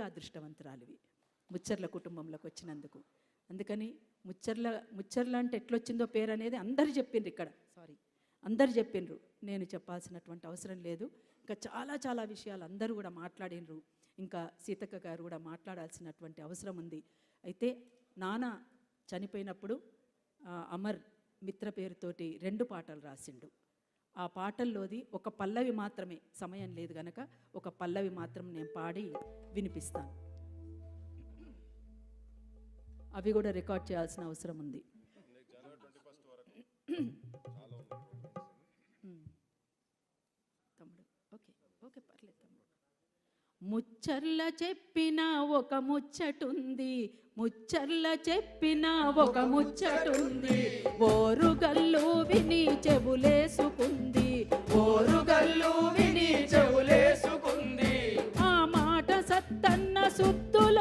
నిజంగా అదృష్టవంతురాలివి ముచ్చర్ల కుటుంబంలోకి వచ్చినందుకు. అందుకని ముచ్చర్ల అంటే ఎట్లొచ్చిందో పేరు అనేది అందరు చెప్పిండ్రు ఇక్కడ. అందరు చెప్పిండ్రు, నేను చెప్పాల్సినటువంటి అవసరం లేదు. ఇంకా చాలా చాలా విషయాలు అందరూ కూడా మాట్లాడినరు. ఇంకా సీతక్క గారు కూడా మాట్లాడాల్సినటువంటి అవసరం ఉంది. అయితే నాన్న చనిపోయినప్పుడు అమర్ మిత్ర పేరుతోటి 2 పాటలు రాసిండు. ఆ పాటల్లోది ఒక పల్లవి మాత్రమే, సమయం లేదు గనక ఒక పల్లవి మాత్రం నేను పాడి వినిపిస్తాను. అవి కూడా రికార్డ్ చేయాల్సిన అవసరం ఉంది. తమ్ముడు ఓకే పర్లేదు తమ్ముడు. ముచ్చర్ల చెప్పిన ఒక ముచ్చటుంది, ముచ్చర్ల చెప్పిన ఒక ముచ్చటుంది, ఓరుగల్లు విని చెవులేసుకుంది, ఓరుగల్లు విని చెవులేసుకుంది, ఆ మాట సత్తన్న సుత్తులు